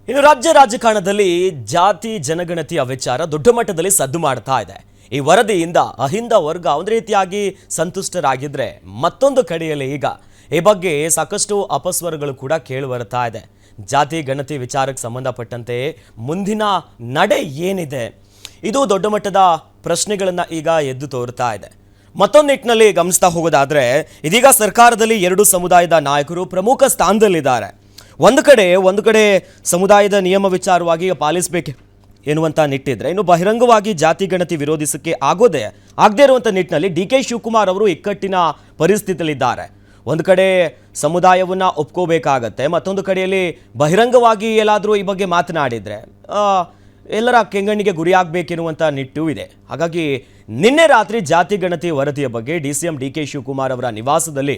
ಇನ್ನು ರಾಜ್ಯ ರಾಜಕಾರಣದಲ್ಲಿ ಜಾತಿ ಜನಗಣತಿಯ ವಿಚಾರ ದೊಡ್ಡ ಮಟ್ಟದಲ್ಲಿ ಸದ್ದು ಮಾಡ್ತಾ ಇದೆ. ಈ ವರದಿಯಿಂದ ಅಹಿಂದ ವರ್ಗ ಒಂದು ರೀತಿಯಾಗಿ ಸಂತುಷ್ಟರಾಗಿದ್ರೆ, ಮತ್ತೊಂದು ಕಡೆಯಲ್ಲಿ ಈಗ ಈ ಬಗ್ಗೆ ಸಾಕಷ್ಟು ಅಪಸ್ವರಗಳು ಕೂಡ ಕೇಳಿ ಬರ್ತಾ ಇದೆ. ಜಾತಿ ಗಣತಿ ವಿಚಾರಕ್ಕೆ ಸಂಬಂಧಪಟ್ಟಂತೆ ಮುಂದಿನ ನಡೆ ಏನಿದೆ, ಇದು ದೊಡ್ಡ ಮಟ್ಟದ ಪ್ರಶ್ನೆಗಳನ್ನು ಈಗ ಎದ್ದು ತೋರ್ತಾ ಇದೆ. ಮತ್ತೊಂದು ನಿಟ್ಟಿನಲ್ಲಿ ಗಮನಿಸ್ತಾ ಹೋಗೋದಾದ್ರೆ, ಇದೀಗ ಸರ್ಕಾರದಲ್ಲಿ ಎರಡು ಸಮುದಾಯದ ನಾಯಕರು ಪ್ರಮುಖ ಸ್ಥಾನದಲ್ಲಿದ್ದಾರೆ. ಒಂದು ಕಡೆ ಸಮುದಾಯದ ನಿಯಮ ವಿಚಾರವಾಗಿ ಪಾಲಿಸಬೇಕು ಎನ್ನುವಂಥ ನಿಟ್ಟಿದ್ರೆ, ಇನ್ನು ಬಹಿರಂಗವಾಗಿ ಜಾತಿ ಗಣತಿ ವಿರೋಧಿಸಕ್ಕೆ ಆಗದೇ ಇರುವಂಥ ನಿಟ್ಟಿನಲ್ಲಿ ಡಿ.ಕೆ. ಶಿವಕುಮಾರ್ ಅವರು ಇಕ್ಕಟ್ಟಿನ ಪರಿಸ್ಥಿತಿಯಲ್ಲಿದ್ದಾರೆ. ಒಂದು ಕಡೆ ಸಮುದಾಯವನ್ನು ಒಪ್ಕೋಬೇಕಾಗತ್ತೆ, ಮತ್ತೊಂದು ಕಡೆಯಲ್ಲಿ ಬಹಿರಂಗವಾಗಿ ಎಲ್ಲಾದರೂ ಈ ಬಗ್ಗೆ ಮಾತನಾಡಿದರೆ ಎಲ್ಲರ ಕೆಂಗಣ್ಣಿಗೆ ಗುರಿಯಾಗಬೇಕೆನ್ನುವಂಥ ನಿಟ್ಟು ಇದೆ. ಹಾಗಾಗಿ ನಿನ್ನೆ ರಾತ್ರಿ ಜಾತಿ ಗಣತಿ ವರದಿಯ ಬಗ್ಗೆ ಡಿ.ಸಿ.ಎಂ ಡಿ.ಕೆ. ಶಿವಕುಮಾರ್ ಅವರ ನಿವಾಸದಲ್ಲಿ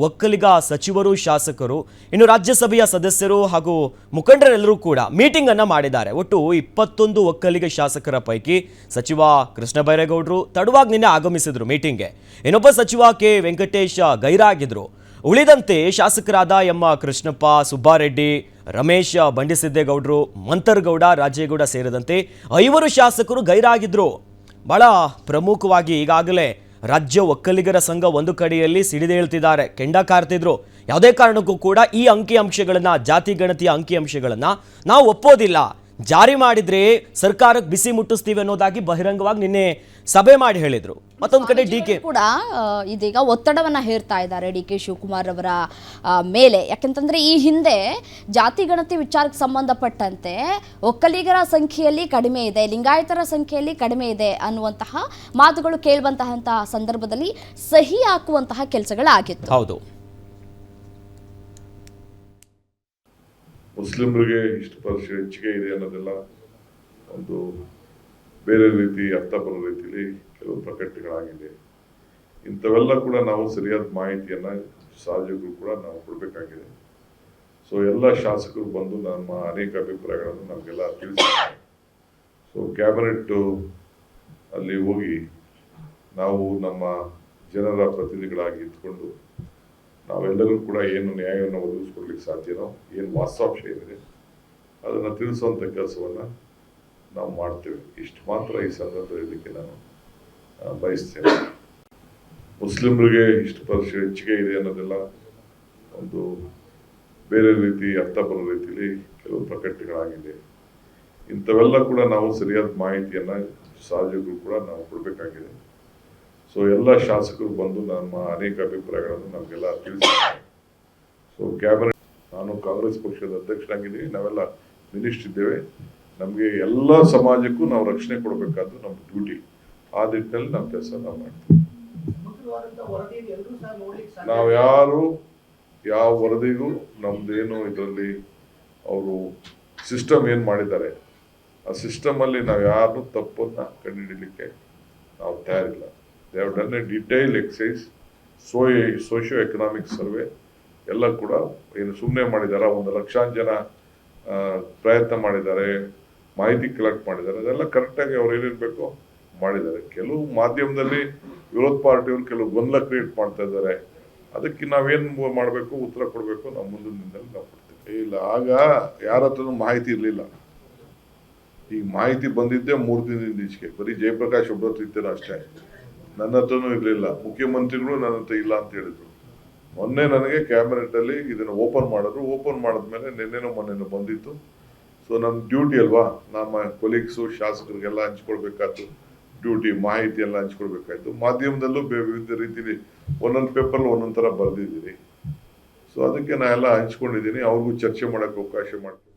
ಒಕ್ಕಲಿಗ ಸಚಿವರು, ಶಾಸಕರು, ಇನ್ನು ರಾಜ್ಯಸಭೆಯ ಸದಸ್ಯರು ಹಾಗೂ ಮುಖಂಡರೆಲ್ಲರೂ ಕೂಡ ಮೀಟಿಂಗ್ ಅನ್ನು ಮಾಡಿದ್ದಾರೆ. ಒಟ್ಟು 21 ಒಕ್ಕಲಿಗ ಶಾಸಕರ ಪೈಕಿ ಸಚಿವ ಕೃಷ್ಣ ಬೈರೇಗೌಡರು ತಡವಾಗಿ ನಿನ್ನೆ ಆಗಮಿಸಿದ್ರು ಮೀಟಿಂಗ್ಗೆ. ಇನ್ನೊಬ್ಬ ಸಚಿವ ಕೆ ವೆಂಕಟೇಶ್ ಗೈರಾಗಿದ್ರು. ಉಳಿದಂತೆ ಶಾಸಕರಾದ ಎಂ ಕೃಷ್ಣಪ್ಪ, ಸುಬ್ಬಾರೆಡ್ಡಿ, ರಮೇಶ್ ಬಂಡಿಸಿದ್ದೇಗೌಡರು, ಮಂತರ್ಗೌಡ, ರಾಜೇಗೌಡ ಸೇರಿದಂತೆ 5 ಶಾಸಕರು ಗೈರಾಗಿದ್ರು. ಬಹಳ ಪ್ರಮುಖವಾಗಿ ಈಗಾಗಲೇ ರಾಜ್ಯ ಒಕ್ಕಲಿಗರ ಸಂಘ ಒಂದು ಕಡೆಯಲ್ಲಿ ಸಿಡಿದೇಳ್ತಿದ್ದಾರೆ, ಕೆಂಡ ಕಾರ್ತಿದ್ರು. ಯಾವುದೇ ಕಾರಣಕ್ಕೂ ಕೂಡ ಈ ಅಂಕಿಅಂಶಗಳನ್ನು, ಜಾತಿ ಗಣತಿಯ ಅಂಕಿಅಂಶಗಳನ್ನು ನಾವು ಒಪ್ಪೋದಿಲ್ಲ, ಜಾರಿ ಮಾಡಿದ್ರೆ ಸರ್ಕಾರಕ್ಕೆ ಬಿಸಿ ಮುಟ್ಟಿಸ್ತೀವಿ ಅನ್ನೋದಾಗಿ ಬಹಿರಂಗವಾಗಿ ನಿನ್ನೆ ಸಭೆ ಮಾಡಿ ಹೇಳಿದ್ರು. ಮತ್ತೊಂದು ಕಡೆ ಡಿ.ಕೆ. ಕೂಡ ಇದೀಗ ಒತ್ತಡವನ್ನ ಹೇರ್ತಾ ಇದ್ದಾರೆ ಡಿ.ಕೆ. ಶಿವಕುಮಾರ್ ಅವರ ಮೇಲೆ. ಯಾಕೆಂತಂದ್ರೆ ಈ ಹಿಂದೆ ಜಾತಿ ಗಣತಿ ವಿಚಾರಕ್ಕೆ ಸಂಬಂಧಪಟ್ಟಂತೆ ಒಕ್ಕಲಿಗರ ಸಂಖ್ಯೆಯಲ್ಲಿ ಕಡಿಮೆ ಇದೆ, ಲಿಂಗಾಯತರ ಸಂಖ್ಯೆಯಲ್ಲಿ ಕಡಿಮೆ ಇದೆ ಅನ್ನುವಂತಹ ಮಾತುಗಳು ಕೇಳುವಂತಹ ಸಂದರ್ಭದಲ್ಲಿ ಸಹಿ ಹಾಕುವಂತಹ ಕೆಲಸಗಳಾಗಿತ್ತು. ಹೌದು, ಮುಸ್ಲಿಮರಿಗೆ ಇಷ್ಟು ಪರ್ಸೆಂಟ್ ಹೆಚ್ಚಿಗೆ ಇದೆ ಅನ್ನೋದೆಲ್ಲ ಒಂದು ಬೇರೆ ರೀತಿ ಅರ್ಥ ಬರೋ ರೀತಿಯಲ್ಲಿ ಕೆಲವು ಪ್ರಕಟಣೆಗಳಾಗಿದೆ. ಇಂಥವೆಲ್ಲ ಕೂಡ ನಾವು ಸರಿಯಾದ ಮಾಹಿತಿಯನ್ನು ಸಾರ್ವಜನಿಕರು ಕೂಡ ನಾವು ಕೊಡಬೇಕಾಗಿದೆ. ಸೊ ಎಲ್ಲ ಶಾಸಕರು ಬಂದು ನಮ್ಮ ಅನೇಕ ಅಭಿಪ್ರಾಯಗಳನ್ನು ನಮಗೆಲ್ಲ ತಿಳಿಸಿದ್ದಾರೆ. ಸೊ ಕ್ಯಾಬಿನೆಟ್ ಅಲ್ಲಿ ಹೋಗಿ ನಾವು ನಮ್ಮ ಜನರ ಪ್ರತಿನಿಧಿಗಳಾಗಿ ಇದ್ಕೊಂಡು ನಾವೆಲ್ಲರೂ ಕೂಡ ಏನು ನ್ಯಾಯವನ್ನು ಒದಗಿಸ್ಕೊಡ್ಲಿಕ್ಕೆ ಸಾಧ್ಯನೋ, ಏನು ವಾಸ್ತವಾಂಶ ಏನಿದೆ ಅದನ್ನು ತಿಳಿಸುವಂಥ ಕೆಲಸವನ್ನು ನಾವು ಮಾಡ್ತೇವೆ. ಇಷ್ಟು ಮಾತ್ರ ಈ ಸಂದರ್ಭದಲ್ಲಿ ನಾನು ಬಯಸ್ತೇನೆ. ಮುಸ್ಲಿಮರಿಗೆ ಇಷ್ಟು ಪರ್ಸೆಂಟ್ ಹೆಚ್ಚಿಗೆ ಇದೆ ಅನ್ನೋದೆಲ್ಲ ಒಂದು ಬೇರೆ ರೀತಿ ಅರ್ಥ ಬರೋ ರೀತಿಯಲ್ಲಿ ಕೆಲವು ಪ್ರಕಟಣೆಗಳಾಗಿದೆ. ಇಂಥವೆಲ್ಲ ಕೂಡ ನಾವು ಸರಿಯಾದ ಮಾಹಿತಿಯನ್ನು ಸಾರ್ವಜನಿಕರು ಕೂಡ ನಾವು ಕೊಡಬೇಕಾಗಿದೆ. ಸೊ ಎಲ್ಲ ಶಾಸಕರು ಬಂದು ನಮ್ಮ ಅನೇಕ ಅಭಿಪ್ರಾಯಗಳನ್ನು ನಮಗೆಲ್ಲ ತಿಳಿಸಿದ್ದಾರೆ. ಸೊ ಕ್ಯಾಬಿನೆಟ್, ನಾನು ಕಾಂಗ್ರೆಸ್ ಪಕ್ಷದ ಅಧ್ಯಕ್ಷರಾಗಿದ್ದೀವಿ, ನಾವೆಲ್ಲ ಮಿನಿಸ್ಟರ್ ಇದ್ದೇವೆ. ನಮಗೆ ಎಲ್ಲ ಸಮಾಜಕ್ಕೂ ನಾವು ರಕ್ಷಣೆ ಕೊಡಬೇಕಾದ್ದು ನಮ್ಮ ಡ್ಯೂಟಿ. ಆ ನಿಟ್ಟಿನಲ್ಲಿ ನಾವು ಕೆಲಸ ನಾವು ಮಾಡ್ತೀವಿ. ನಾವು ಯಾವ ವರದಿಗೂ ನಮ್ದೇನು ಇದರಲ್ಲಿ ಅವರು ಸಿಸ್ಟಮ್ ಏನು ಮಾಡಿದ್ದಾರೆ, ಆ ಸಿಸ್ಟಮಲ್ಲಿ ನಾವು ಯಾರು ತಪ್ಪನ್ನು ಕಂಡುಹಿಡಲಿಕ್ಕೆ ನಾವು ತಯಾರಿಲ್ಲ. They have done a detailed exercise, socio-economic survey ಎಲ್ಲ ಕೂಡ ಏನು ಸುಮ್ಮನೆ ಮಾಡಿದ್ದಾರೆ. 1 ಲಕ್ಷಾಂತರ ಜನ ಪ್ರಯತ್ನ ಮಾಡಿದ್ದಾರೆ, ಮಾಹಿತಿ ಕಲೆಕ್ಟ್ ಮಾಡಿದ್ದಾರೆ, ಅದೆಲ್ಲ ಕರೆಕ್ಟಾಗಿ ಅವ್ರು ಏನಿರಬೇಕು ಮಾಡಿದ್ದಾರೆ. ಕೆಲವು ಮಾಧ್ಯಮದಲ್ಲಿ ವಿರೋಧ ಪಾರ್ಟಿಯವರು ಕೆಲವು ಗೊಂದಲ ಕ್ರಿಯೇಟ್ ಮಾಡ್ತಾ ಇದ್ದಾರೆ. ಅದಕ್ಕೆ ನಾವೇನು ಮಾಡಬೇಕು, ಉತ್ತರ ಕೊಡಬೇಕು, ನಾವು ಮುಂದಿನ ದಿನದಲ್ಲಿ ನಾವು ಕೊಡ್ತೀವಿ. ಇಲ್ಲ, ಆಗ ಯಾರ ಹತ್ರನೂ ಮಾಹಿತಿ ಇರಲಿಲ್ಲ. ಈಗ ಮಾಹಿತಿ ಬಂದಿದ್ದೆ 3 ದಿನದಿಂದ ಈಚೆಗೆ. ಬರೀ ಜಯಪ್ರಕಾಶ್ ಒಬ್ಬರ ಹತ್ರ ಇದ್ದೇನೋ ಅಷ್ಟೇ, ನನ್ನ ಹತ್ರನೂ ಇರಲಿಲ್ಲ. ಮುಖ್ಯಮಂತ್ರಿಗಳು ನನ್ನ ಹತ್ರ ಇಲ್ಲ ಅಂತ ಹೇಳಿದ್ರು. ಮೊನ್ನೆ ನನಗೆ ಕ್ಯಾಬಿನೆಟ್ ಅಲ್ಲಿ ಇದನ್ನು ಓಪನ್ ಮಾಡಿದ್ರು. ಓಪನ್ ಮಾಡಿದ್ಮೇಲೆ ನಿನ್ನೆನೋ ಮೊನ್ನೆನೋ ಬಂದಿತ್ತು. ಸೊ ನಮ್ಮ ಡ್ಯೂಟಿ ಅಲ್ವಾ, ನಮ್ಮ ಕೊಲೀಗ್ಸು ಶಾಸಕರಿಗೆಲ್ಲ ಹಂಚ್ಕೊಳ್ಬೇಕಾಯ್ತು, ಡ್ಯೂಟಿ ಮಾಹಿತಿ ಎಲ್ಲ ಹಂಚ್ಕೊಳ್ಬೇಕಾಯ್ತು. ಮಾಧ್ಯಮದಲ್ಲೂ ವಿವಿಧ ರೀತಿಯಲ್ಲಿ ಒಂದೊಂದು ಪೇಪರ್ಲ್ಲಿ ಒಂದೊಂದು ಥರ ಬರೆದಿದ್ದೀನಿ. ಸೊ ಅದಕ್ಕೆ ನಾ ಎಲ್ಲ ಹಂಚ್ಕೊಂಡಿದ್ದೀನಿ. ಅವ್ರಿಗೂ ಚರ್ಚೆ ಮಾಡೋಕ್ಕೆ ಅವಕಾಶ ಮಾಡ್ತೀನಿ.